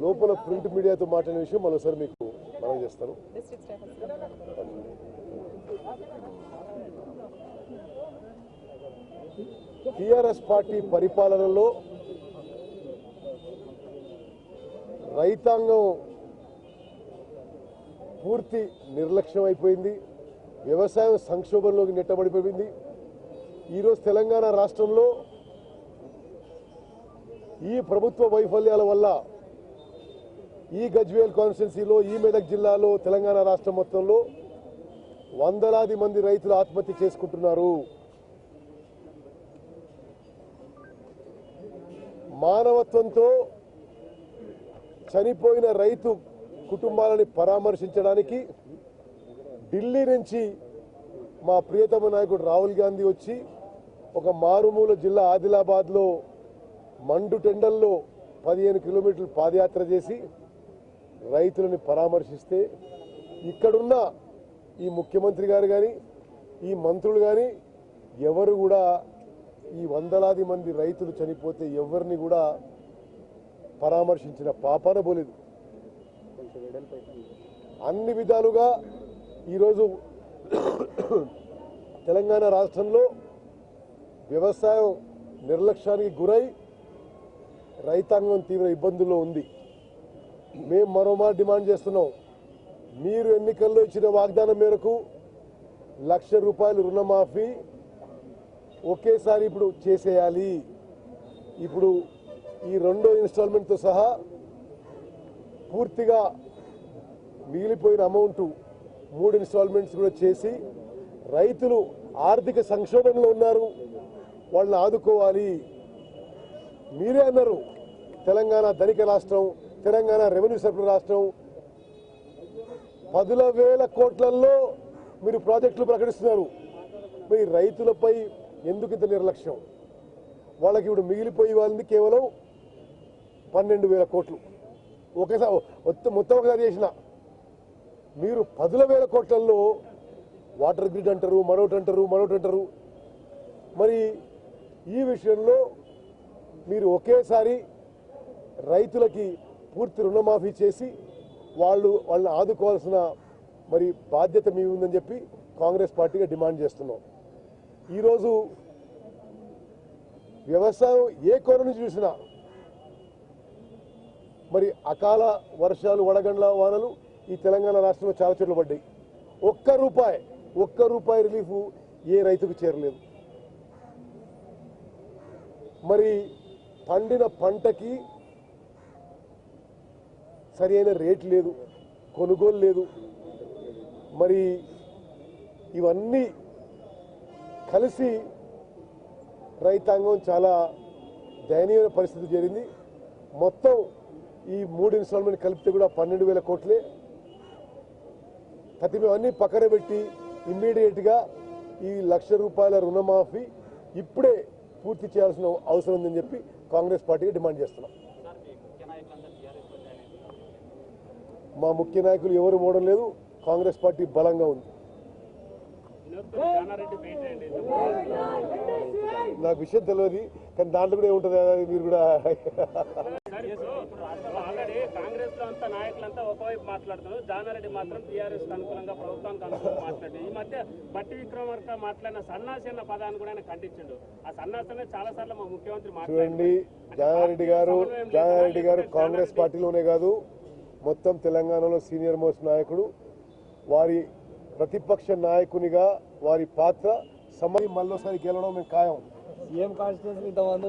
లోపల ప్రింట్ మీడియాతో మాట్లాడిన విషయం మరోసారి మీకు మనం చేస్తాను. టీఆర్ఎస్ పార్టీ పరిపాలనలో రైతాంగం పూర్తి నిర్లక్ష్యం అయిపోయింది. వ్యవసాయం సంక్షోభంలోకి నెట్టబడిపోయింది. ఈరోజు తెలంగాణ రాష్ట్రంలో ఈ ప్రభుత్వ వైఫల్యాల వల్ల ఈ గజ్వేల్ కాన్స్టిట్యున్సీలో, ఈ మెదక్ జిల్లాలో, తెలంగాణ రాష్ట్రం మొత్తంలో వందలాది మంది రైతులు ఆత్మహత్య చేసుకుంటున్నారు. మానవత్వంతో చనిపోయిన రైతు కుటుంబాలని పరామర్శించడానికి ఢిల్లీ నుంచి మా ప్రియతమ నాయకుడు రాహుల్ గాంధీ వచ్చి ఒక మారుమూల జిల్లా ఆదిలాబాద్లో మండు టెండల్లో 15 కిలోమీటర్లు పాదయాత్ర చేసి రైతులని పరామర్శిస్తే ఇక్కడున్న ఈ ముఖ్యమంత్రి గారు కానీ, ఈ మంత్రులు కానీ ఎవరు కూడా ఈ వందలాది మంది రైతులు చనిపోతే ఎవరిని కూడా పరామర్శించిన పాపాన పోలేదు. అన్ని విధాలుగా ఈరోజు తెలంగాణ రాష్ట్రంలో వ్యవసాయం నిర్లక్ష్యానికి గురై రైతాంగం తీవ్ర ఇబ్బందుల్లో ఉంది. మేము మరోమారు డిమాండ్ చేస్తున్నాం, మీరు ఎన్నికల్లో ఇచ్చిన వాగ్దానం మేరకు ₹1,00,000 రుణమాఫీ ఒకేసారి ఇప్పుడు చేసేయాలి. ఇప్పుడు ఈ రెండో ఇన్స్టాల్మెంట్తో సహా పూర్తిగా మిగిలిపోయిన అమౌంట్ 3 ఇన్స్టాల్మెంట్స్ కూడా చేసి రైతులు ఆర్థిక సంక్షోభంలో ఉన్నారు, వాళ్ళని ఆదుకోవాలి. మీరే అన్నారు తెలంగాణ ధనిక రాష్ట్రం, తెలంగాణ రెవెన్యూ సర్కిల్ రాష్ట్రం. 10,000 కోట్లలో మీరు ప్రాజెక్టులు ప్రకటిస్తున్నారు. మీ రైతులపై ఎందుకు ఇంత నిర్లక్ష్యం? వాళ్ళకి ఇప్పుడు మిగిలిపోయి వాళ్ళని కేవలం 12,000 కోట్లు ఒకేసారి మొత్తం ఒకసారి చేసిన మీరు 10,000 కోట్లలో వాటర్ గ్రిడ్ అంటారు, మరొకటి అంటారు. మరి ఈ విషయంలో మీరు ఒకేసారి రైతులకి పూర్తి రుణమాఫీ చేసి వాళ్ళని ఆదుకోవాల్సిన మరి బాధ్యత మీ ఉందని చెప్పి కాంగ్రెస్ పార్టీగా డిమాండ్ చేస్తున్నాం. ఈరోజు వ్యవసాయం ఏ కోణ నుంచి చూసినా మరి అకాల వర్షాలు, వడగండ్ల వానలు ఈ తెలంగాణ రాష్ట్రంలో చాలా చోట్ల పడ్డాయి. ఒక్క రూపాయి రిలీఫ్ ఏ రైతుకు చేరలేదు. మరి పండిన పంటకి సరి అయిన రేట్ లేదు, కొనుగోలు లేదు. మరి ఇవన్నీ కలిసి రైతాంగం చాలా దయనీయమైన పరిస్థితి జరిగింది. మొత్తం ఈ 3 ఇన్స్టాల్మెంట్ కలిపితే కూడా 12,000 కోట్లే. అన్నీ పక్కన పెట్టి ఇమ్మీడియట్గా ఈ ₹1,00,000 రుణమాఫీ ఇప్పుడే పూర్తి చేయాల్సిన అవసరం ఉందని చెప్పి కాంగ్రెస్ పార్టీగా డిమాండ్ చేస్తున్నాం. మా ముఖ్య నాయకులు ఎవరు మోడడం లేదు, కాంగ్రెస్ పార్టీ బలంగా ఉంది. నాకు విషయం తెలియదు, కానీ దాంట్లో కూడా ఏముంటుంది మీరు కూడా కాంగ్రెస్ లో అంతా నాయకులంతా ఒకవైపు మాట్లాడుతున్నారు, జానారెడ్డి మాత్రం టీఆర్ఎస్ అనుకూలంగా, ప్రభుత్వానికి అనుకూలంగా మాట్లాడారు. ఈ మధ్య బట్టి విక్రమార్క మాట్లాడిన సన్నాసి అన్న పదాన్ని కూడా ఆయన ఖండించాడు. ఆ సన్నాసనే చాలా సార్లు మా ముఖ్యమంత్రి చూడండి. జానారెడ్డి గారు కాంగ్రెస్ పార్టీలోనే కాదు, మొత్తం తెలంగాణలో సీనియర్ మోస్ట్ నాయకుడు. వారి ప్రతిపక్ష నాయకునిగా వారి పాత్ర మళ్ళోసారి గెలవడం మేము ఖాయం. ఏం కాన్స్టిట్యూన్సీ ఇంతమంది